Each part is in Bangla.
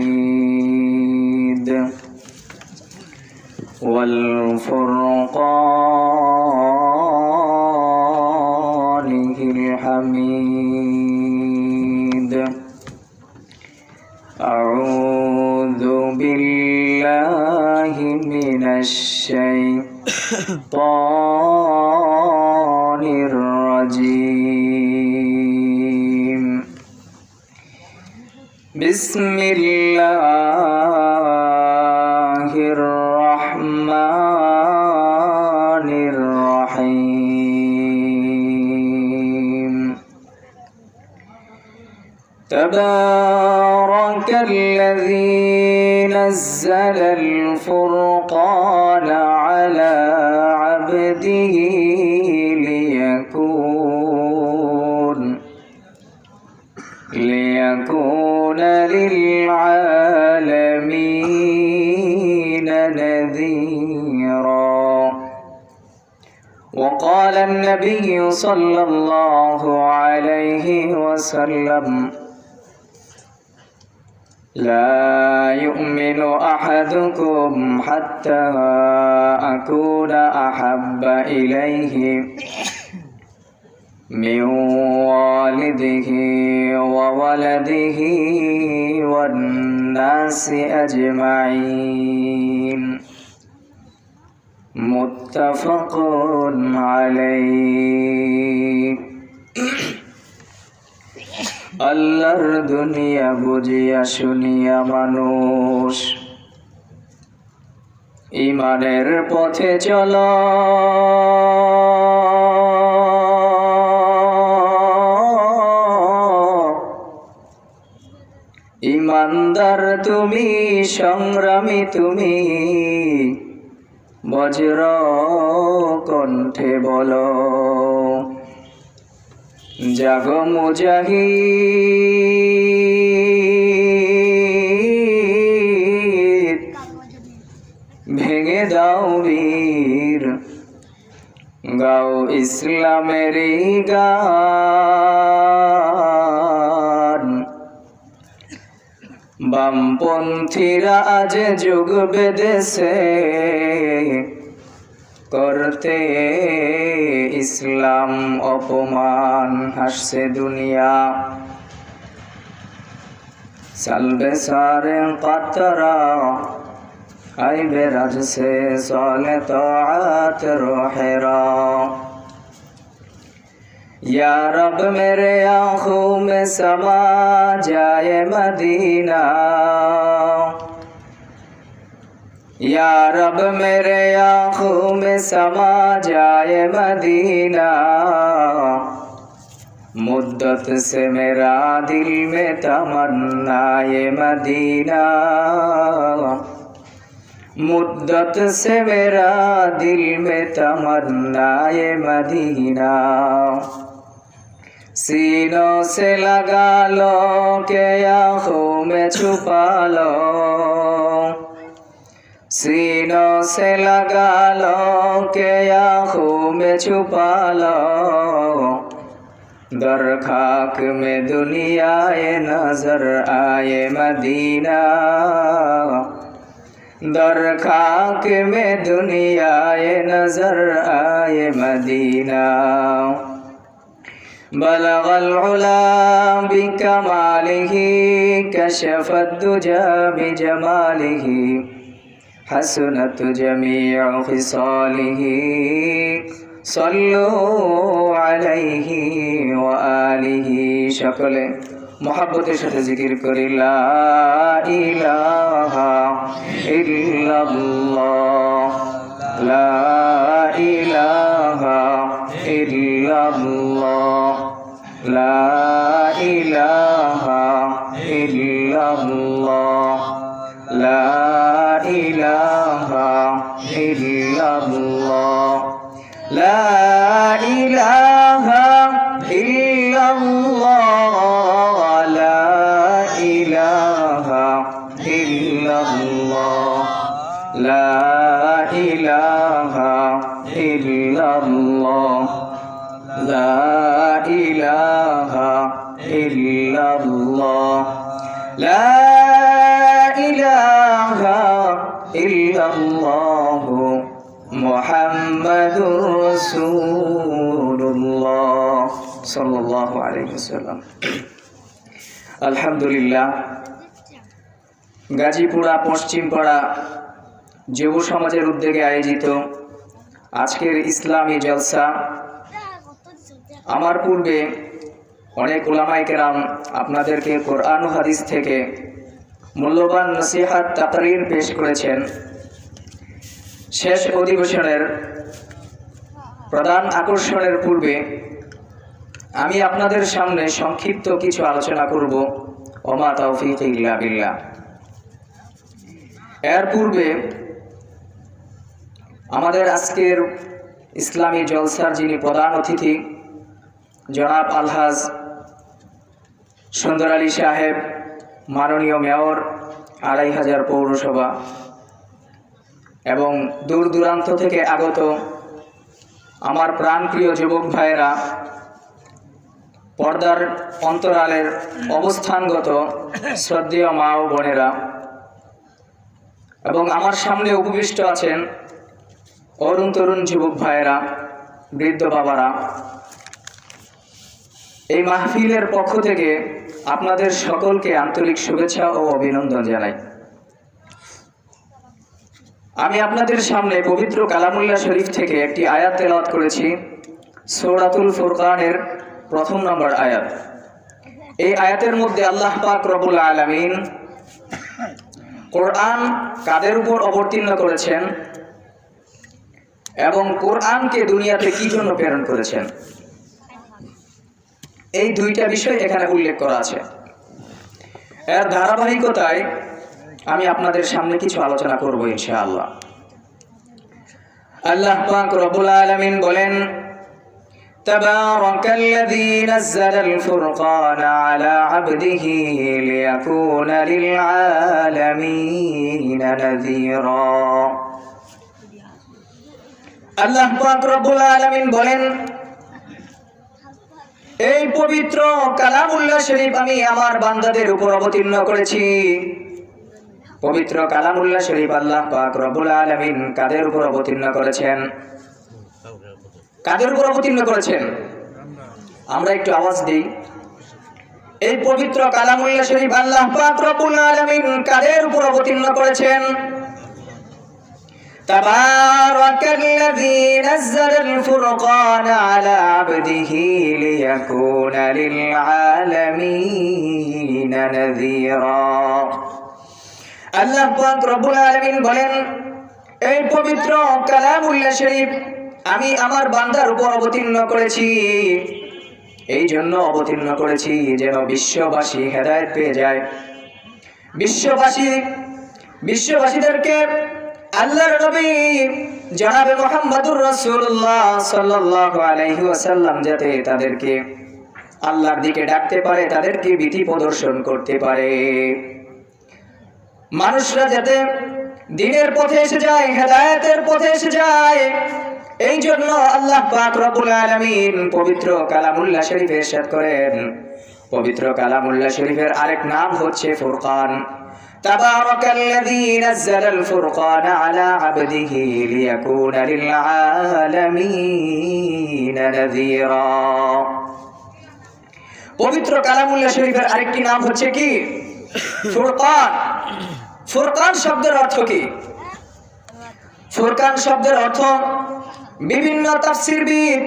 المجيد والفرقان الحميد أعوذ بالله من الشيطان الرجيم بسم الله الرحمن الرحيم تبارك الذي نزل الفرقان على عبده ليكون للعالمين نذيرا. وقال النبي صلى الله عليه وسلم لا يؤمن أحدكم حتى أكون أحب إليه من والده وولده والناس أجمعين متفق عليه. আল্লাহর দুনিয়া বুঝিয়া শুনিয়া মানুষ ঈমানের পথে চলো, ঈমানদার তুমি, সংগ্রামী তুমি, বজ্র কণ্ঠে বলো জাগো মুজাহিদ, ভেঙে দাও বীর, গাও ইসলামের গান। বামপন্থীরা আজ যুগ বেঁধেছে করতে ইসলাম অপমান, হাসছে দুনিয়া চলবে সারে কাতরা, আইবে রাজছে চলে তাআত রোহেরা। या रब मेरे आँखों में समा जाए मदीना, या रब मेरे आँखों में समा जाए मदीना। मुद्दत से मेरा दिल में तमन्ना ये मदीना, मुद्दत से मेरा दिल में तमन्ना ये मदीना। सीनों से लगा लो के आँखों में छुपा लो, सीनों से लगा लो के आँखों में छुपा लो। दर खाक में दुनिया ये नजर आए मदीना, दर खाक में दुनिया ये नजर आए मदीना। بلغ العلا بكماله كشف الدجى بجماله حسنت جميع خصاله صلوا عليه وآله شكله محبتের সাথে জিকির করি লা ইলাহা ইল্লাল্লাহ লা ইলাহা ইল্লাল্লাহ লা ইলাহা ইল্লাল্লাহ লা ইলাহা ইল্লাল্লাহ লা ইলাহা ইল্লাল্লাহ লা ইলাহা ইল্লাল্লাহ লা ইলাহা ইল্লাল্লাহ লা ইলাহা ইল্লাল্লাহ লা ইলাহা ইল্লাল্লাহু মুহাম্মাদুর রাসূলুল্লাহ সাল্লাল্লাহু আলাইহি ওয়াসাল্লাম। আলহামদুলিল্লাহ, গাজীপুরা পশ্চিমপাড়া যুব সমাজের উদ্যোগে আয়োজিত আজকের ইসলামী জলসা। আমার পূর্বে অনেক উলামায়ে কেরাম আপনাদেরকে কোরআন ও হাদিস থেকে মূল্যবান নসিহত তাকরীর পেশ করেছেন। শেষ অধিবেশনের প্রধান আকর্ষণের পূর্বে আমি আপনাদের সামনে সংক্ষিপ্ত কিছু আলোচনা করব। ওমা তাওফীক ইল্লা বিল্লাহ। এর পূর্বে আমাদের আজকের ইসলামী জলসার যিনি প্রধান অতিথি জনাব আলহাজ সুন্দর আলী সাহেব, মাননীয় মেয়র, ২৫০০ পৌরসভা এবং দূর দূরান্ত থেকে আগত আমার প্রাণপ্রিয় যুবক ভাইয়েরা, পর্দার অন্তরালের অবস্থানগত শ্রদ্ধেয় মা ও বোনেরা এবং আমার সামনে উপবিষ্ট আছেন অরুণ তরুণ যুবক ভাইয়েরা, বৃদ্ধ বাবারা, এই মাহফিলের পক্ষ থেকে আপনাদের সকলকে আন্তরিক শুভেচ্ছা ও অভিনন্দন জানাই। আমি আপনাদের সামনে পবিত্র কালামুল্লাহ শরীফ থেকে একটি আয়াত তেলাওয়াত করেছি, সূরাতুল ফুরকানের ১ম নম্বর আয়াত। এই আয়াতের মধ্যে আল্লাহ পাক রব্বুল আলামিন কোরআন কাদের উপর অবতীর্ণ করেছেন এবং কোরআনকে দুনিয়াতে কি জন্য প্রেরণ করেছেন, এই দুইটা বিষয় এখানে উল্লেখ করা আছে। এর ধারাবাহিকতায় আমি আপনাদের সামনে কিছু আলোচনা করব ইনশাআল্লাহ। আল্লাহ পাক রব্বুল আলামিন বলেন, তাবারাকাল্লাযী নাযালাল ফুরকানা আলা আবদিহি লিয়াকুনা লিল আলামিন নাযীরা। আল্লাহ পাক রব্বুল আলামিন বলেন, এই পবিত্র কালামুল্লাহ শরীফ আমি আমার বান্দাদের উপর অবতীর্ণ করেছি। পবিত্র কালামুল্লাহ শরীফ আল্লাহ পাক রব্বুল আলামিন কাদের উপর অবতীর্ণ করেছেন? কাদের উপর অবতীর্ণ করেছেন? আমরা একটু আওয়াজ দিই। এই পবিত্র কালামুল্লাহ শরীফ আল্লাহ পাক রব্বুল আলামিন কাদের উপর অবতীর্ণ করেছেন? তাবারাকাল্লাযী নাযালাল ফুরকানা আলা আবদিহি লিয়াকুনা লিল আলামিন নাযীরা। আল্লাহ পাক রব্বুল আলামিন বলেন, এই পবিত্র কালামুল্লাহ শরীফ আমি আমার বান্দার উপর অবতীর্ণ করেছি। এই জন্য অবতীর্ণ করেছি যেন বিশ্ববাসী হেদায়েত পেয়ে যায়। বিশ্ববাসীদেরকে আল্লাহর নবী জনাবে মুহাম্মদুর রাসূলুল্লাহ সাল্লাল্লাহু আলাইহি ওয়াসাল্লাম যাতে তাদেরকে আল্লাহর দিকে ডাকতে পারে, তাদেরকে ভীতি প্রদর্শন করতে পারে। মানুষরা যাতে দ্বীনের পথে এসে যায়, হেদায়েতের পথে এসে যায়, এই জন্য আল্লাহ পাক রব্বুল আলামিন পবিত্র কালামুল্লাহ শরীফে ইরশাদ করেন, পবিত্র কালামুল্লাহ শরীফের আরেক নাম হচ্ছে ফুরকান। তাবারাকাল্লাযী নাযালাল ফুরকানা আলা আবদিহি লিয়াকুনা লিল আলামিন নাযীরা। পবিত্র কালামুল্লাহ শরীফের আরেকটি নাম হচ্ছে কি? ফুরকান। ফুরকান শব্দের অর্থ কি? ফুরকান শব্দের অর্থ বিভিন্ন তাফসীরবিদ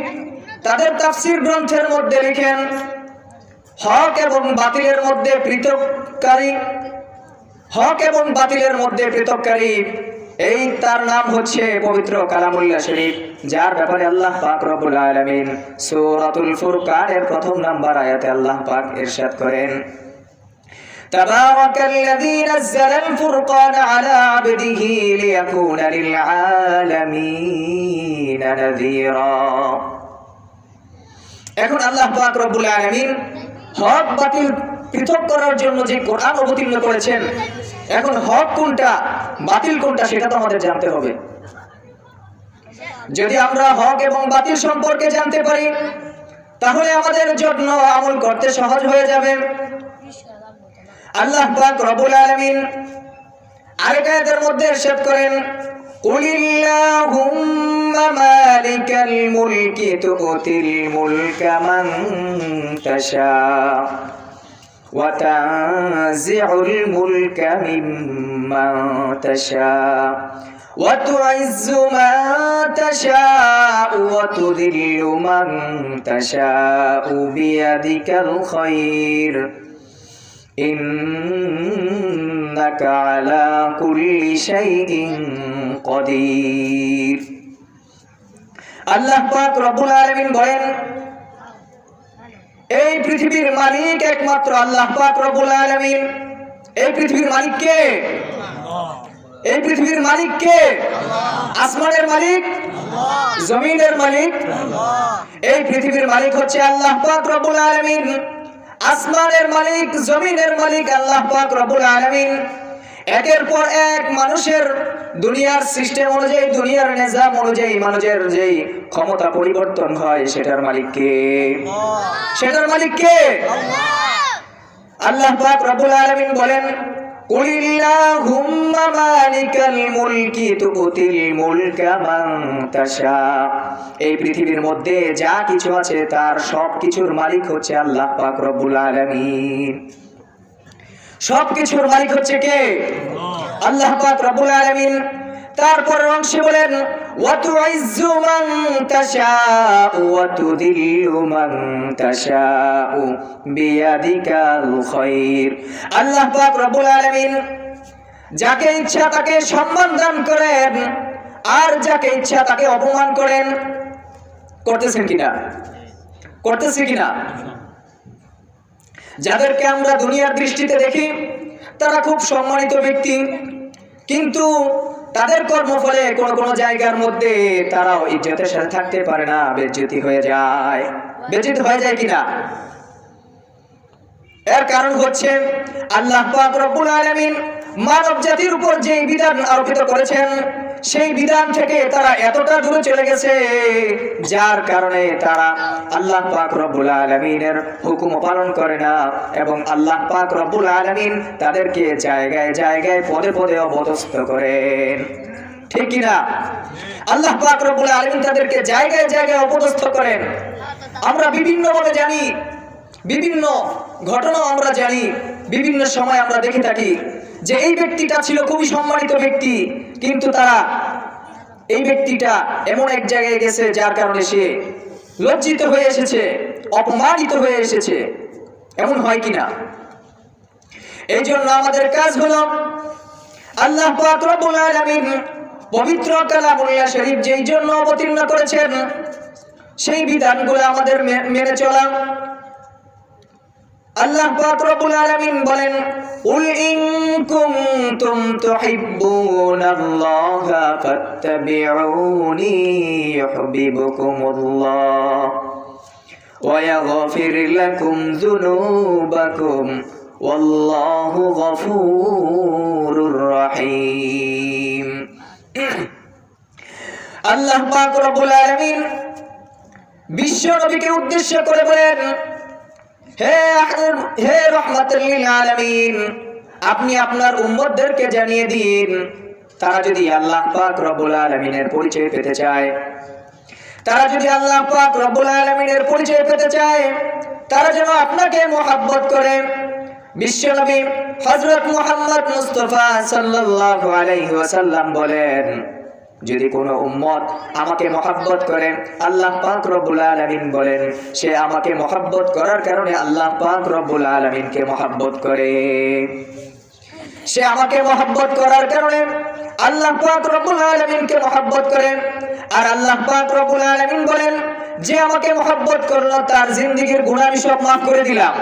তাদের তাফসীর গ্রন্থের মধ্যে লিখেন, হক এবং বাতিলের মধ্যে পৃথককারী, হক এবং বাতিলের মধ্যে পৃথককারী, এই তার নাম হচ্ছে পবিত্র কালামুল্লাহ শরীফ, যার ব্যাপারে আল্লাহ পাক রব্বুল আলামিন সূরাতুল ফুরকানের ১ম নম্বর আয়াতে আল্লাহ পাক ইরশাদ করেন, তাবারাকাল্লাযী নাযালাল ফুরকানা আলা আবদিহি লিয়াকুনা লিল আলামিন নাযীরা। এখন আল্লাহ পাক রব্বুল আলামিন হক বাতিল পৃথক করার জন্য যে কোরআন অবতীর্ণ করেছেন, এখন হক কোনটা বাতিল কোনটা সেটা তো আমাদের জানতে হবে। যদি আমরা হক এবং বাতিল সম্পর্কে জানতে পারি তাহলে আমাদের জন্য আমল করতে সহজ হয়ে যাবে। আল্লাহ পাক রব্বুল আলামিন আরেক আয়াতের মধ্যে ইরশাদ করেন, কুলিল্লাহুম্মা মালিকাল মুলকি তুতিল মুলকা মান তাশা ওয়া তানজিউল মুলকা মিম্মান তাশা ওয়া তুইজ্জু মান তাশাউ ওয়া তুযিল্লু মান তাশাউ বিয়াদিকাল খায়র ইন্নাকা আলা কুল্লি শাইইন কাদির। আল্লাহ পাক রব্বুল আলামিন বলেন, এই পৃথিবীর মালিক একমাত্র আল্লাহ পাক রব্বুল আলামিন। এই পৃথিবীর মালিক কে? এই পৃথিবীর মালিক কে? আসমানের মালিক, জমিনের মালিক। এই পৃথিবীর মালিক হচ্ছে আল্লাহ পাক রব্বুল আলামিন। আসমানের মালিক, জমিনের মালিক আল্লাহ পাক রব্বুল আলামিন। একের পর এক মানুষের দুনিয়ার সিস্টেম অনুযায়ী, দুনিয়ার নিজাম অনুযায়ী মানুষের যেই ক্ষমতা পরিবর্তন হয়, সেটার মালিক কে? সেটার মালিক কে? আল্লাহ পাক রব্বুল আলামিন বলেন, কুলিল্লাহুম্মা মালিকাল মুলকি তুতিল মুলকা মান তাশা। এই পৃথিবীর মধ্যে যা কিছু আছে তার সব কিছুর মালিক হচ্ছে আল্লাহ পাক রব্বুল আলামিন। সব কিছুর মালিক হচ্ছে কে? আল্লাহ পাক রব্বুল আলামিন। তারপর অংশে বলেন, ওয়া তুইজ্জু মান তাশাউ ওয়া তুযিল্লু মান তাশাউ বিয়াদিকাল খায়র। আল্লাহ পাক রব্বুল আলামিন যাকে ইচ্ছা তাকে সম্মান দান করেন, আর যাকে ইচ্ছা তাকে অপমান করেন। করতেছেন কিনা? করতেছে কিনা? যাদেরকে আমরা দুনিয়ার দৃষ্টিতে দেখি তারা খুব সম্মানিত ব্যক্তি, কিন্তু তাদের কর্মফলে কোন কোন জায়গার মধ্যে তারাও ইজ্জতের সাথে থাকতে পারে না, বেইজ্জতি হয়ে যায়। বেইজ্জতি হয়ে যায় কিনা? এর কারণ হচ্ছে আল্লাহ পাক রব্বুল আলামিন মানব জাতির উপর যে বিধান আরোপিত করেছেন, সেই বিধান থেকে তারা এতটা দূরে চলে গেছে, যার কারণে তারা আল্লাহ পাক রব্বুল আলামিনের হুকুম পালন করে না, এবং আল্লাহ পাক রব্বুল আলামিন তাদেরকে জায়গায় জায়গায় পদে পদে অপদস্থ করেন। ঠিক কি না? আল্লাহ পাক রব্বুল আলামিন তাদেরকে জায়গায় জায়গায় অপদস্থ করেন। আমরা বিভিন্নভাবে জানি, বিভিন্ন ঘটনা আমরা জানি, বিভিন্ন সময় আমরা দেখে থাকি যে এই ব্যক্তিটা ছিল খুবই সম্মানিত ব্যক্তি, কিন্তু তারা এই ব্যক্তিটা এমন এক জায়গায় গেছে যার কারণে সে লজ্জিত হয়ে এসেছে, অপমানিত হয়ে এসেছে। এমন হয় কিনা? এই জন্য আমাদের কাজ হলো আল্লাহ পাক রব্বুল আলামিন পবিত্র কালামুল্লাহ শরীফ যেই জন্য অবতীর্ণ করেছেন, সেই বিধানগুলো আমাদের মেনে চলা। আল্লাহ পাক রব্বুল আলামিন বলেন, কুল ইন কুনতুম তুহিব্বুনাল্লাহা ফাত্তাবিউনি ইউহিব্বুকুমুল্লাহ ওয়া ইয়াগফির লাকুম যুনুবাকুম ওয়াল্লাহু গফুরুর রহিম। আল্লাহ পাক রব্বুল আলামিন বিশ্ব নবীকে উদ্দেশ্য করে বলেন, হে রাহমাতুল লিল আলামিন, আপনি আপনার উম্মতদেরকে জানিয়ে দিন, তারা যদি আল্লাহ পাক রব্বুল আলামিনের পরিচয় পেতে চায়, তারা যদি আল্লাহ পাক রব্বুল আলামিনের পরিচয় পেতে চায়, তারা যেন আপনাকে মহব্বত করে। বিশ্বনবী হযরত মুহাম্মদ মুস্তাফা সাল্লাল্লাহু আলাইহি ওয়াসাল্লাম বলেন, যদি কোনো উম্মত আমাকে মহব্বত করে, আল্লাহ পাক রব্বুল আলামিন বলেন সে আমাকে মহব্বত করার কারণে আল্লাহ পাক রব্বুল আলামিনকে মহব্বত করে। সে আমাকে মহব্বত করার কারণে আল্লাহ পাক রব্বুল আলামিনকে মহব্বত করে। আর আল্লাহ পাক রব্বুল আলামিন বলেন, যে আমাকে মহব্বত করলো তার জিন্দেগীর গুনাহ আমি সব মাফ করে দিলাম।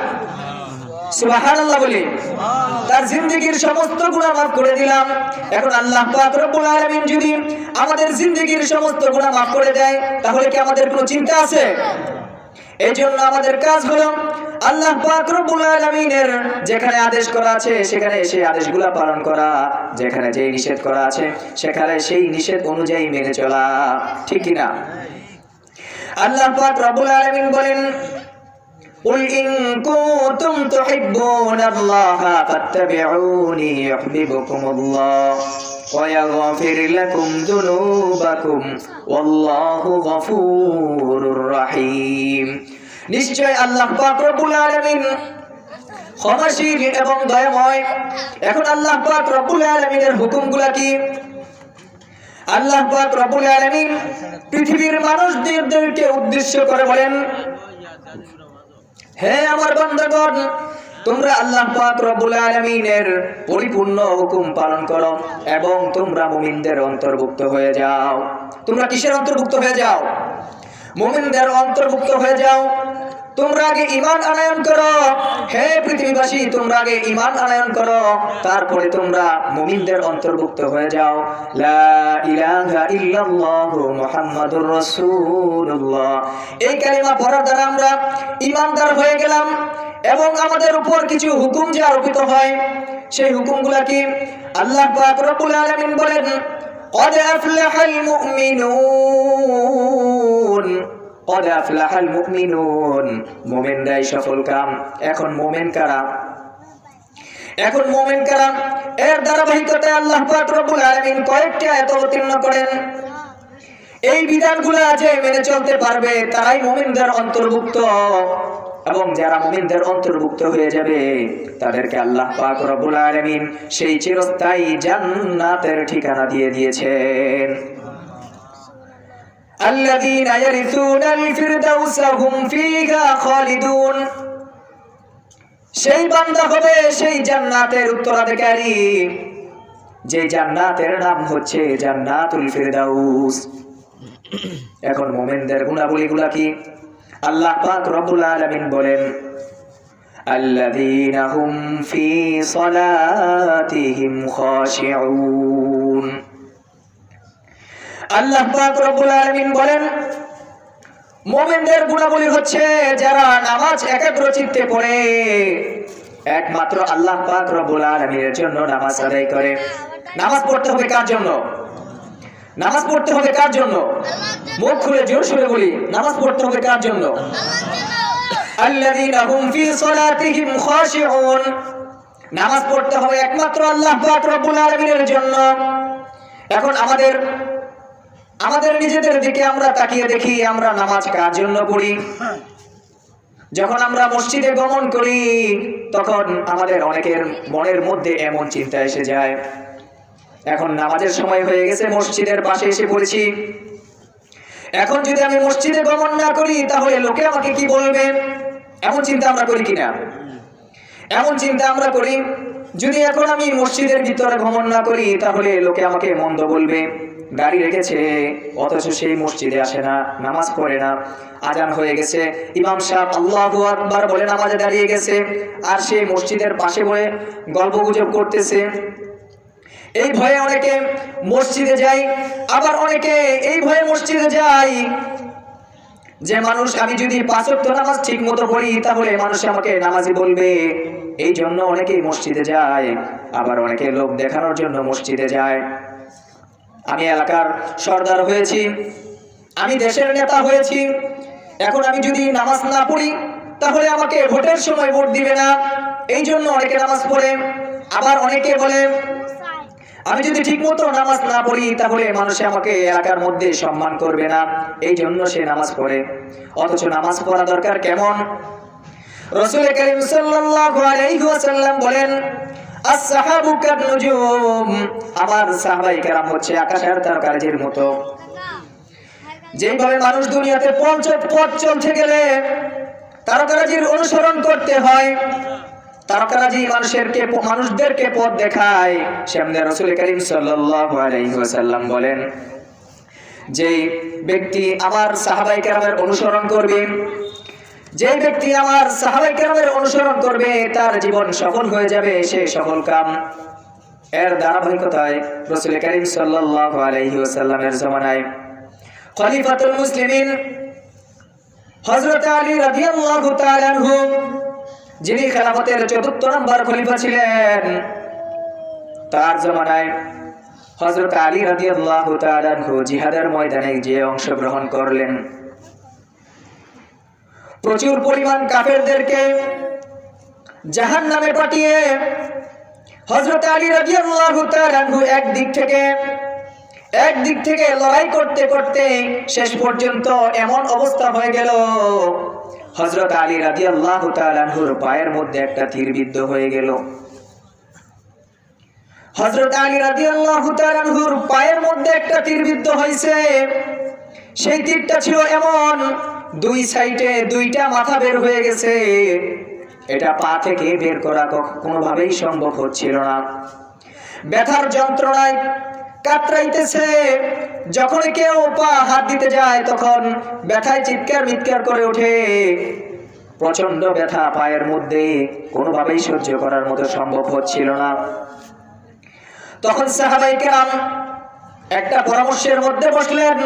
সুবহানাল্লাহ বলি, তার জিন্দেগীর সমস্ত গুনাহ মাফ করে দিলাম। এখন আল্লাহ পাক রব্বুল আলামিন যদি আমাদের জিন্দেগীর সমস্ত গুনাহ মাফ করে দেয়, তাহলে কি আমাদের কোনো চিন্তা আছে? এই জন্য আমাদের কাজ হলো আল্লাহ পাক রব্বুল আলামিনের যেখানে আদেশ করা আছে সেখানে সেই আদেশগুলো পালন করা, যেখানে যেই নিষেধ করা আছে সেখানে সেই নিষেধ অনুযায়ী মেনে চলা। ঠিক কি না? আল্লাহ পাক রব্বুল আলামিন বলেন, قل إن كنتم تحبون الله فاتبعوني يحببكم الله ويغفر لكم ذنوبكم والله غفور رحيم নিশ্চয় আল্লাহ পাক রব্বুল আলামিন ক্ষমাশীল এবং দয়াময়। এখন আল্লাহ পাক রব্বুল আলামিনের হুকুমগুলো কি? আল্লাহ পাক রব্বুল আলামিন পৃথিবীর মানুষদেরকে উদ্দেশ্য করে বলেন, হে আমার বান্দাগণ, তোমরা আল্লাহ পাক রব্বুল আলামিনের পরিপূর্ণ হুকুম পালন করো এবং তোমরা মুমিনদের অন্তর্ভুক্ত হয়ে যাও। তোমরা কিসের অন্তর্ভুক্ত হয়ে যাও? মুমিনদের অন্তর্ভুক্ত হয়ে যাও। তোমরা আগে ঈমান আনয়ন করো। হে পৃথিবীবাসী, তোমরা আগে ঈমান আনয়ন করো, তারপরে তোমরা মুমিনদের অন্তর্ভুক্ত হয়ে যাও। লা ইলাহা ইল্লাল্লাহু মুহাম্মাদুর রাসূলুল্লাহ, এই কালিমা পড়ার দ্বারা আমরা ঈমানদার হয়ে গেলাম এবং আমাদের উপর কিছু হুকুম যে আরোপিত হয়, সেই হুকুমগুলা কি? আল্লাহ পাক রব্বুল আলামিন বলেন, قد أفلح المؤمنون قد أفلح المؤمنون, মুমিনরাই সফল কাম। এখন মুমিন কারা? এখন মুমিন কারা? এর ধারাবাহিকতায় আল্লাহ পাক রব্বুল আলামিন কয়েকটি আয়াত অবতীর্ণ করেন। এই বিধানগুলো যে মেনে চলতে পারবে তারাই মুমিনদের অন্তর্ভুক্ত, এবং যারা মুমিনদের অন্তর্ভুক্ত হয়ে যাবে তাদেরকে আল্লাহ পাক রব্বুল আলামিন সেই চিরস্থায়ী জান্নাতের ঠিকানা দিয়ে দিয়েছেন। আল্লাযীনা ইয়ারিসুনাল ফিরদাউসা হুম ফীহা খালিদুন, সেই বান্দা হবে সেই জান্নাতের উত্তরাধিকারী, যে জান্নাতের নাম হচ্ছে জান্নাতুল ফিরদাউস। এখন মুমিনদের গুণাবলীগুলো কি? আল্লাহ পাক রব্বুল আলামিন বলেন, আল্লাযীনা হুম ফী সালাতিহিম খাশিউন। আল্লাহ পাক রব্বুল আলামিন বলেন, মুমিনদের গুণাবলী হচ্ছে যারা নামাজ একাগ্রচিত্তে পড়ে, একমাত্র আল্লাহ পাক রব্বুল আলামিনের জন্য নামাজ আদায় করে। নামাজ পড়তে হবে কার জন্য? নামাজ পড়তে হবে কার জন্য? মুখ খুলে জোর সুরে বলি, নামাজ পড়তে হবে কার জন্য? আল্লাযীনা হুম ফী সালাতিহিম খাশিউন, নামাজ পড়তে হবে একমাত্র আল্লাহ পাক রব্বুল আলামিনের জন্য। এখন আমাদের নিজেদের দিকে আমরা তাকিয়ে দেখি, আমরা নামাজ কার জন্য পড়ি? যখন আমরা মসজিদে গমন করি তখন আমাদের অনেকের মনের মধ্যে এমন চিন্তা এসে যায়, এখন নামাজের সময় হয়ে গেছে, মসজিদের পাশে এসে পড়েছি, এখন যদি আমি মসজিদে গমন না করি তাহলে লোকে আমাকে কি বলবে? এমন চিন্তা আমরা করি কিনা? এমন চিন্তা আমরা করি, যদি এখন আমি মসজিদের ভিতরে গমন না করি তাহলে লোকে আমাকে মন্দ বলবে। গাড়ি রেখেছে অথচ সেই মসজিদে আসে না, নামাজ পড়ে না। আজান হয়ে গেছে, ইমাম সাহেব আল্লাহু আকবার বলে নামাজে দাঁড়িয়ে গেছে, আর সে মসজিদের পাশে বসে গল্পগুজব করতেছে। এই ভয়ে অনেকে মসজিদে যায়, আবার অনেকে এই ভয়ে মসজিদে যায় যে মানুষ আমি যদি 5 ওয়াক্ত নামাজ ঠিক মতো পড়ি তাহলে মানুষ আমাকে নামাজি বলবে, এই জন্য অনেকেই মসজিদে যায়। আবার অনেকে লোক দেখানোর জন্য মসজিদে যায়। আমি এলাকার সর্দার হয়েছি, আমি দেশের নেতা হয়েছি, এখন আমি যদি নামাজ না পড়ি তাহলে আমাকে ভোটের সময় ভোট দিবে না, এই জন্য অনেকে নামাজ পড়ে। আবার অনেকে বলে আমি যদি ঠিক মতো নামাজ না পড়ি তাহলে মানুষে আমাকে এলাকার মধ্যে সম্মান করবে না, এই জন্য সে নামাজ পড়ে। অথচ নামাজ পড়া দরকার কেমন? রাসূল কারীম সাল্লাল্লাহু আলাইহি ওয়াসাল্লাম বলেন, আস-সাহাবু কান-নুজুম, আমার সাহাবায়ে কেরাম হচ্ছে আকাশের তারকারাজির মতো। যেভাবে মানুষ দুনিয়াতে পথ চলতে গেলে তারকারাজির অনুসরণ করতে হয়, তারকারাজি মানুষদেরকে পথ দেখায়, সেমনি রাসূল কারীম সাল্লাল্লাহু আলাইহি ওয়াসাল্লাম বলেন, যে ব্যক্তি আমার সাহাবায়ে কেরামের অনুসরণ করবে, যে ব্যক্তি আমার সাহাবায়ে কেরামের অনুসরণ করবে তার জীবন সফল হয়ে যাবে, সে সফল কাম। এর ধারাবাহিকতায় রাসূল কারীম সাল্লাল্লাহু আলাইহি ওয়াসাল্লামের জামানায় খলিফাতুল মুসলিমিন হযরত আলী রাদিয়াল্লাহু তাআলা আনহু, যিনি খেলাফতের ৪র্থ নম্বর খলিফা ছিলেন, তার জামানায় হযরত আলী রাদিয়াল্লাহু তাআলা আনহু জিহাদের ময়দানে গিয়ে অংশগ্রহণ করলেন। প্রচুর পরিমাণ কাফেরদেরকে জাহান্নামে পাঠিয়ে হযরত আলী রাদিয়াল্লাহু তাআলা আনহু একদিক থেকে লড়াই করতে করতে শেষ পর্যন্ত এমন অবস্থা হয়ে গেল, হযরত আলী রাদিয়াল্লাহু তাআলা আনহুর পায়ের মধ্যে একটা তীর বিদ্ধ হয়ে গেল। হযরত আলী রাদিয়াল্লাহু তাআলা আনহুর পায়ের মধ্যে একটা তীর বিদ্ধ হয়েছে। সেই তীরটা ছিল এমন, দুই সাইডে দুইটা মাথা বের হয়ে গেছে। এটা পা থেকে বের করা কোনোভাবেই সম্ভব হচ্ছিল না। ব্যথার যন্ত্রণায় কাতরাইতেছে। যখন কেউ পা হাত দিতে যায় তখন ব্যথায় চিৎকার মিৎকার করে ওঠে। প্রচন্ড ব্যথা পায়ের মধ্যে, কোনোভাবেই সহ্য করার মতো সম্ভব হচ্ছিল না। তখন সাহাবায়ে কেরাম একটা পরামর্শের মধ্যে বসলেন।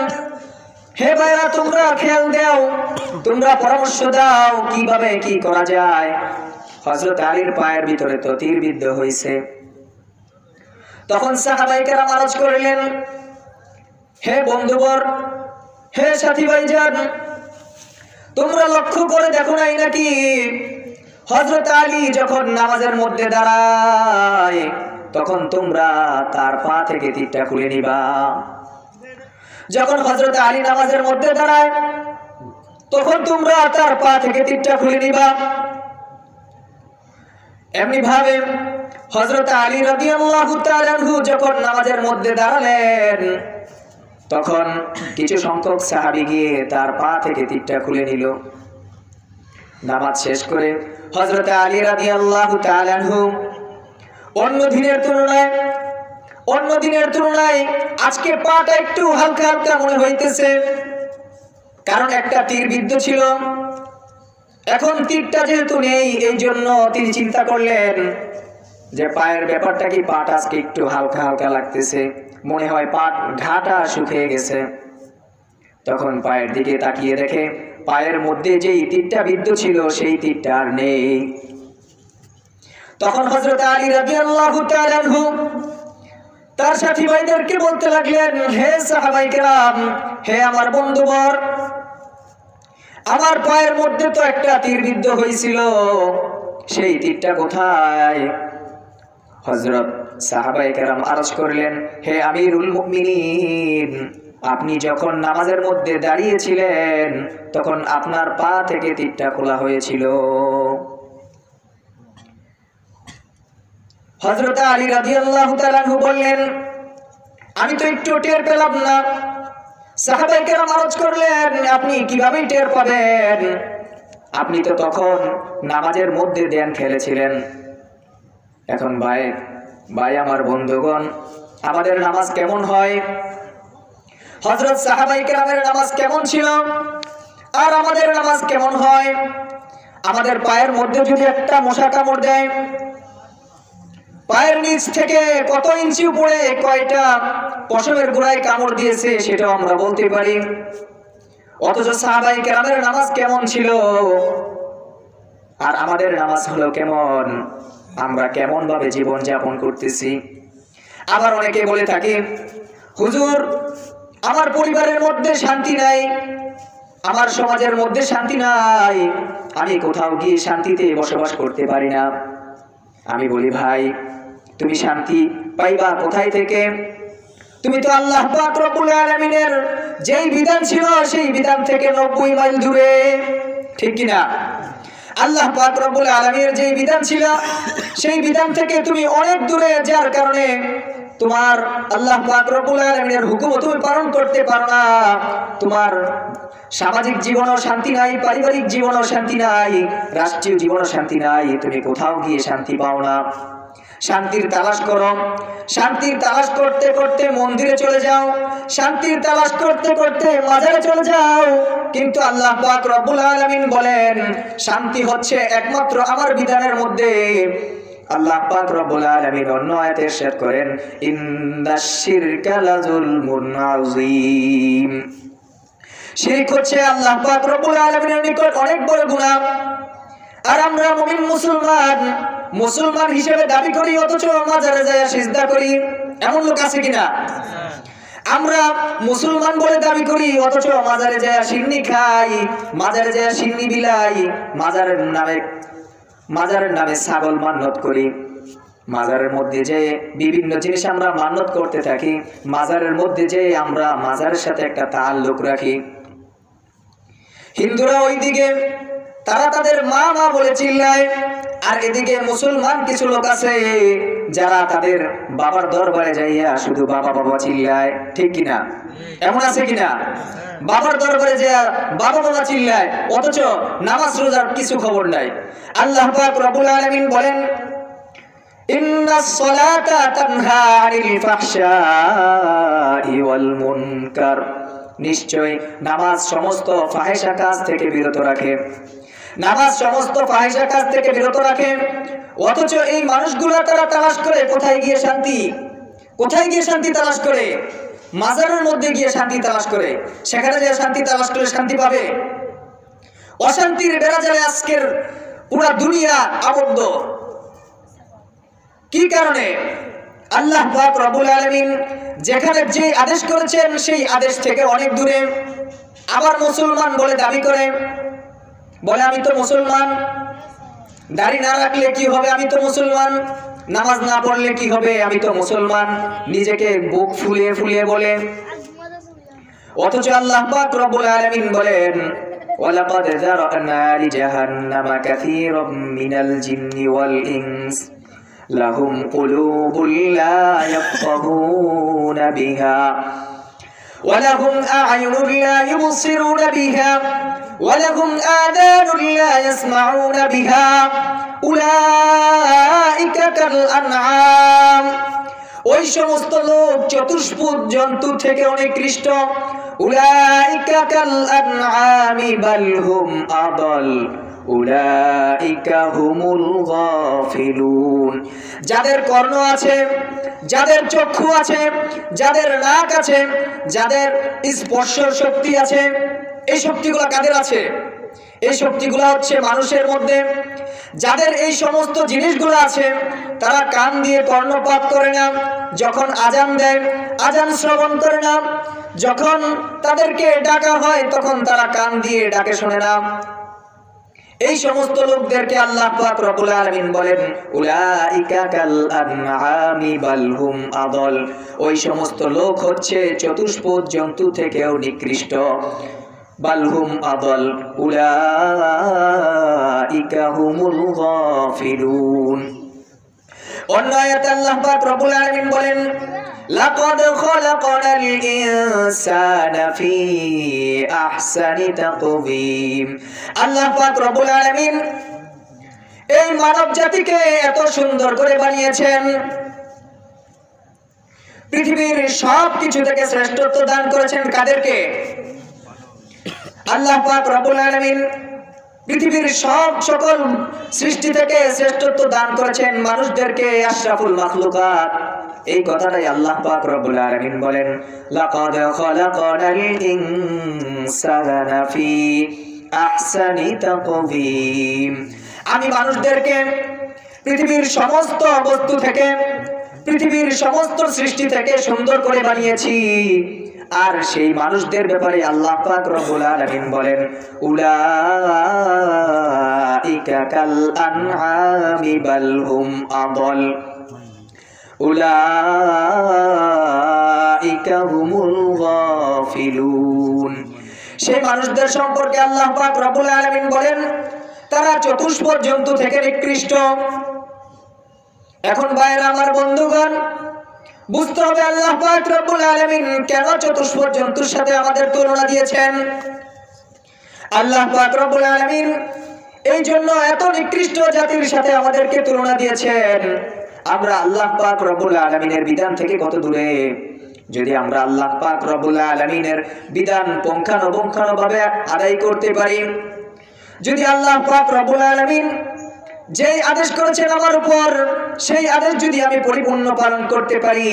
হে ভাইরা, তোমরা খেয়াল দাও, তোমরা পরামর্শ দাও কিভাবে কি করা যায়। হযরত আলীর পায়ের ভিতরে তো তীর বিদ্ধ হয়েছে। তখন সাহাবায়ে কেরাম আরজ করলেন, হে বন্ধুবর, হে সাথী ভাইজান, তোমরা লক্ষ্য করে দেখো নাই নাকি হযরত আলী যখন নামাজের মধ্যে দাঁড়ায় তখন তোমরা তার পা থেকে তীরটা খুলে নিবা। যখন হযরত আলী নামাজের মধ্যে দাঁড়ায় তখন তোমরা তার পা থেকে তীরটা খুলে নিবা। এমনি ভাবে হযরত আলী রাদিয়াল্লাহু তাআলা আনহু যখন নামাজের মধ্যে দাঁড়ালেন তখন কিছু সংখ্যক সাহাবী গিয়ে তার পা থেকে তীরটা খুলে নিল। নামাজ শেষ করে হযরত আলী রাদিয়াল্লাহু তাআলা আনহু অন্য দিনের তুলনায় আজকে পাটা একটু হালকা হালকা মনে হইতেছে, কারণ একটা তীর বিদ্ধ ছিল। এখন তীরটা যেহেতু নেই, এই জন্য তিনি চিন্তা করলেন যে পায়ের ব্যাপারটা কি, পাটা আজকে একটু হালকা হালকা লাগতেছে, মনে হয় পাট ঘাটা শুকিয়ে গেছে। তখন পায়ের দিকে তাকিয়ে দেখে পায়ের মধ্যে যেই তীরটা বিদ্ধ ছিল সেই তীরটা আর নেই। তখন হযরত আলী রাদিয়াল্লাহু তাআলা আনহু তার সাথী ভাইদেরকে বলতে লাগলেন, হে সাহাবায়ে কেরাম, হে আমার বন্ধুবর, আমার পায়ের মধ্যে তো একটা তীর বিদ্ধ হয়েছিল, সেই তীরটা কোথায়? হযরত সাহাবায়ে কেরাম আরজ করলেন, হে আমিরুল মুমিনিন, আপনি যখন নামাজের মধ্যে দাঁড়িয়েছিলেন তখন আপনার পা থেকে তীরটা খোলা হয়েছিল। হযরত আলী রাদিয়াল্লাহু তাআলা আনহু বললেন, আমি তো একটু টের পেলাম না। সাহাবায়ে কেরাম আরজ করলেন, আপনি কিভাবে টের পাবেন? আপনি তো তখন নামাজের মধ্যে ধ্যান খেলেছিলেন। এখন ভাই আমার বন্ধুগণ, আমাদের নামাজ কেমন হয়? হযরত সাহাবায়ে কেরামের নামাজ কেমন ছিল আর আমাদের নামাজ কেমন হয়? আমাদের পায়ের মধ্যে যদি একটা মশা কামড় দেয়, পায়ের নিচ থেকে কত ইঞ্চি উপরে কয়টা পশমের গোড়ায় কামড় দিয়েছে সেটাও আমরা বলতে পারি। অথচ সাহাবায়ে কেরামের নামাজ কেমন ছিল আর আমাদের নামাজ হলো কেমন? আমরা কেমন ভাবে জীবন যাপন করতেছি? আবার অনেকে বলে থাকে, হুজুর, আমার পরিবারের মধ্যে শান্তি নাই, আমার সমাজের মধ্যে শান্তি নাই, আমি কোথাও গিয়ে শান্তিতে বসবাস করতে পারি না। আমি বলি, ভাই, তুমি শান্তি পাইবা কোথায় থেকে? তুমি তো আল্লাহ পাক রব্বুল আলামিনের যেই বিধান ছিল সেই বিধান থেকে 90 মাইল দূরে, ঠিক কিনা? আল্লাহ পাক রব্বুল আলামিনের যেই বিধান ছিল সেই বিধান থেকে তুমি অনেক দূরে, যার কারণে তোমার আল্লাহ পাক রব্বুল আলামিনের হুকুম তুমি পালন করতে পারো না। তোমার সামাজিক জীবনও শান্তি নাই, পারিবারিক জীবনও শান্তি নাই, রাষ্ট্রীয় জীবনও শান্তি নাই, তুমি কোথাও গিয়ে শান্তি পাও না। শান্তির তালাশ করো, শান্তির তালাশ করতে করতে মন্দিরে চলে যাও, শান্তির তালাশ করতে করতে মাজারে চলে যাও, কিন্তু আল্লাহ পাক রব্বুল আলামিন বলেন শান্তি হচ্ছে একমাত্র আমার বিধানের মধ্যে। আল্লাহ পাক রব্বুল আলামিন অন্য আয়াতে ইরশাদ করেন, ইন্নাশ শিরকা লাযুলমুন আযীম। শিরক হচ্ছে আল্লাহ পাক রব্বুল আলামিনের নিকট অনেক বড় গুনাহ। আর আমরা মুমিন মুসলমান হিসেবে দাবি করি, অথচ মাজারে যায় সিজদা করি। এমন লোক আছে কিনা? আমরা মুসলমান বলে দাবি করি, অথচ মাজারে যায় সিন্নি খাই, মাজারে যায় সিন্নি বিলাই, মাজারের নামে ছাগল মান্নত করি, মাজারের মধ্যে যে বিভিন্ন জিনিস আমরা মান্নত করতে থাকি, মাজারের মধ্যে যে আমরা মাজারের সাথে একটা তাল্লুক রাখি। হিন্দুরা ওইদিকে তারা তাদের মা মা বলে চিল্লায়, আর এদিকে মুসলমান কিছু লোক আছে যারা তাদের বাবার দরবারে যাইয়া শুধু বাবা বাবা চিল্লায়। ঠিক কিনা? এমন আছে কিনা? বাবার দরবারে যাইয়া বাবা বাবা চিল্লায়, অথচ নামাজ রোজার কিছু খবর নাই। আল্লাহ পাক রব্বুল আলামিন বলেন, ইন্নাস সালাতা তানহা আনিল ফাহশাই ওয়াল মুনকার, নিশ্চয় নামাজ সমস্ত ফাহিশা কাজ থেকে বিরত রাখে, নামাজ সমস্ত ফাহিশা কাজ থেকে বিরত রাখে। অথচ এই মানুষগুলো তারা তালাশ করে কোথায় গিয়ে শান্তি, কোথায় গিয়ে শান্তি তালাশ করে? মাজারের মধ্যে গিয়ে শান্তি তালাশ করে। সেখানে যে শান্তি তালাশ করে শান্তি পাবে? অশান্তির বেড়াজালে আজকের পুরা দুনিয়া আবদ্ধ। কি কারণে? আল্লাহ পাক রব্বুল আলামিন যেখানে যে আদেশ করেছেন সেই আদেশ থেকে অনেক দূরে। আবার মুসলমান বলে দাবি করে, বলে আমি তো মুসলমান, দাড়ি না রাখলে কি হবে, আমি তো মুসলমান, নামাজ না পড়লে কি হবে, আমি তো মুসলমান, নিজেকে বুক ফুলিয়ে ফুলিয়ে বলে। অথচ আল্লাহ পাক রব্বুল আলামিন বলেন, ওয়ালাকাদ যারানা লিজাহান্নামা কাসীরাম মিনাল জিন্নি ওয়াল ইনস লাহুম কুলুবুল লা ইয়াফকাহুনা বিহা ওয়ালাহুম আ'য়ুনুন লা ইউবসিরুনা বিহা ওয়ালাহুম আযানুন লা ইয়াসমাউনা বিহা উলাইকা কাল আনআম। ওই সমস্ত লোক চতুষ্পদ জন্তু থেকে অনেক নিকৃষ্ট। উলাইকা কাল আনআমি বাল হুম আদাল উলাইকা হুমুল গাফিলুন। যাদের কর্ণ আছে, যাদের চক্ষু আছে, যাদের নাক আছে, যাদের স্পর্শ শক্তি আছে, এই শক্তিগুলো কাদের আছে? এই শক্তিগুলো হচ্ছে মানুষের মধ্যে। যাদের এই সমস্ত জিনিসগুলো আছে তারা কান দিয়ে কর্ণপাত করে না, যখন আজান দেয় আজান শ্রবণ করে না, যখন তাদেরকে ডাকা হয় তখন তারা কান দিয়ে ডাকে শোনে না। এই সমস্ত লোকদেরকে আল্লাহ পাক রব্বুল আলামিন বলেন, উলাইকা কাল আনআমি বাল হুম আদাল। ওই সমস্ত লোক হচ্ছে চতুষ্পদ জন্তু থেকেও নিকৃষ্ট। বাল হুম আদাল উলাইকা হুমুল গাফিলুন। অন্য আয়াতে আল্লাহ পাক রব্বুল আলামিন বলেন, লাকাদ খালাকনাল ইনসানা ফি আহসানি তাকওয়িম। আল্লাহ পাক রব্বুল আলামিন এই মানব জাতিকে এত সুন্দর করে বানিয়েছেন, পৃথিবীর সব কিছু থেকে শ্রেষ্ঠত্ব দান করেছেন কাদেরকে? আল্লাহ পাক রব্বুল আলামিন পৃথিবীর সকল সৃষ্টি থেকে শ্রেষ্ঠত্ব দান করেছেন মানুষদেরকে, আশরাফুল মাখলুকাত। এই কথাটাই আল্লাহ পাক রব্বুল আলামিন বলেন, লাকাদ খালাকনাল ইনসানা ফি আহসানি তাকওয়িম। আমি মানুষদেরকে পৃথিবীর সমস্ত বস্তু থেকে, পৃথিবীর সমস্ত সৃষ্টি থেকে সুন্দর করে বানিয়েছি। আর সেই মানুষদের ব্যাপারে আল্লাহ পাক রব্বুল আলামিন বলেন, উলাইকা কাল আনআমি বাল হুম আদাল উলাইকা হুমুল গাফিলুন। সেই মানুষদের সম্পর্কে আল্লাহ পাক রব্বুল আলামিন বলেন, তারা চতুষ্পদ জন্তু থেকে নিকৃষ্ট। এখন ভাইরা আমার বন্ধুগণ, বুঝতে হবে আল্লাহ পাক রব্বুল আলামিন কেন চতুষ্পদ জন্তুর সাথে আমাদের তুলনা দিয়েছেন। আল্লাহ পাক রব্বুল আলামিন এই জন্য এত নিকৃষ্ট জাতির সাথে আমাদেরকে তুলনা দিয়েছেন। আমরা আল্লাহ পাক রব্বুল আলামিনের বিধান থেকে কত দূরে। যদি আমরা আল্লাহ পাক রব্বুল আলামিনের বিধান পুঙ্খানুপুঙ্খভাবে আদায় করতে পারি, যদি আল্লাহ পাক রব্বুল আলামিন যেই আদেশ করেছেন আমার উপর সেই আদেশ যদি আমি পরিপূর্ণ পালন করতে পারি,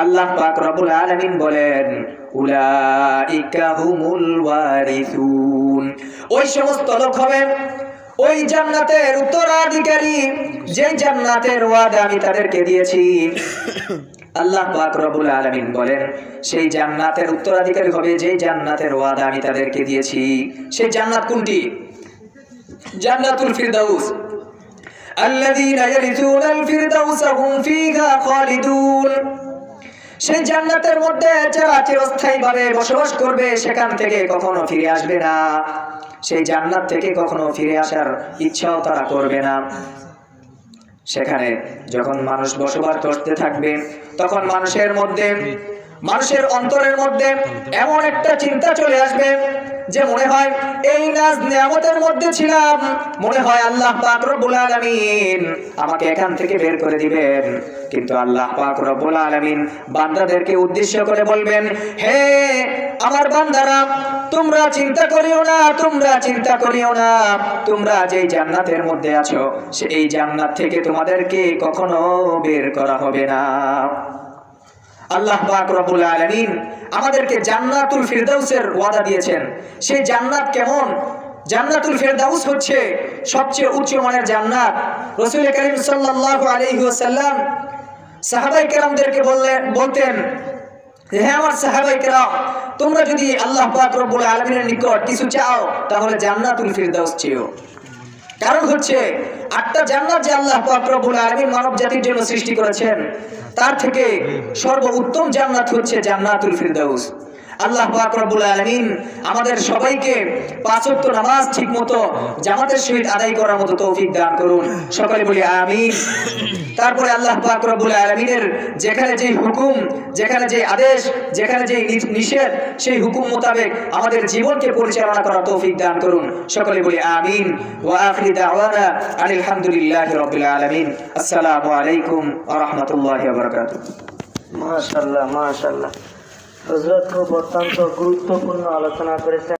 আল্লাহ পাক রব্বুল আলামিন বলেন, উলাইকা হুমুল ওয়ারিসুন। ওই সমস্ত লোক হবে ওই জান্নাতের উত্তরাধিকারী, যেই জান্নাতের ওয়াদা আমি তাদেরকে দিয়েছি। আল্লাহ পাক রব্বুল আলামিন বলেন সেই জান্নাতের উত্তরাধিকারী হবে যে জান্নাতের ওয়াদা আমি তাদেরকে দিয়েছি। সেই জান্নাত কোনটি? জান্নাতুল ফিরদাউস। আল্লাযীনা ইয়ারিসুনাল ফিরদাউসা হুম ফীহা খালিদুন। সেই জান্নাতের মধ্যে যারা চিরস্থায়ীভাবে বসবাস করবে, সেখান থেকে কখনো ফিরে আসবে না। সেই জান্নাত থেকে কখনো ফিরে আসার ইচ্ছাও তারা করবে না। সেখানে যখন মানুষ বসবাস করতে থাকবে, তখন মানুষের অন্তরের মধ্যে এমন একটা চিন্তা চলে আসবে যে মনে হয় এই নাজ নিয়ামতের মধ্যে ছিলাম, মনে হয় আল্লাহ পাক রব্বুল আলামিন আমাকে এখান থেকে বের করে দিবেন। কিন্তু আল্লাহ পাক রব্বুল আলামিন বান্দাদেরকে উদ্দেশ্য করে বলবেন, হে আমার বান্দারা, তোমরা চিন্তা করিও না, তোমরা যেই জান্নাতের মধ্যে আছো সেই জান্নাত থেকে তোমাদেরকে কখনো বের করা হবে না। আল্লাহ পাক রব্বুল আলামিন আমাদেরকে জান্নাতুল ফিরদাউসের ওয়াদা দিয়েছেন। সেই জান্নাত কেমন? জান্নাতুল ফিরদাউস হচ্ছে সবচেয়ে উচ্চ মানের জান্নাত। রাসূল করিম সাল্লাল্লাহু আলাইহি ওয়াসাল্লাম সাহাবায়ে কেরামদেরকে বলতেন, হে আমার সাহাবায়ে কেরাম, তোমরা যদি আল্লাহ পাক রব্বুল আলামিনের নিকট কিছু চাও তাহলে জান্নাতুল ফিরদাউস চেও। কারণ হচ্ছে 8টা জান্নাত যে আল্লাহ পাক রব্বুল আলামিন মানব জাতির জন্য সৃষ্টি করেছেন, তার থেকে সর্বোত্তম জান্নাত হচ্ছে জান্নাতুল ফিরদাউস। আল্লাহ পাক রব্বুল আলামিন আমাদের সবাইকে 5 ওয়াক্ত নামাজ ঠিকমতো জামাতের সহিত আদায় করার মতো তৌফিক দান করুন। সকলে বলি আমিন। তারপরে আল্লাহ পাক রব্বুল আলামিনের যেখানে যেই হুকুম, যেখানে যেই আদেশ, যেখানে যেই নিষেধ, সেই হুকুম মোতাবেক আমাদের জীবনকে পরিচালনা করার তৌফিক দান করুন। সকলে বলি আমিন। ওয়া আখিরু দাওয়ানা আনিল হামদুলিল্লাহি রাব্বিল আলামিন। আসসালামু আলাইকুম ওয়া রাহমাতুল্লাহি ওয়া বারাকাতুহু। মাশাআল্লাহ, মাশাআল্লাহ। হযরত খুব অত্যন্ত গুরুত্বপূর্ণ আলোচনা করেছেন।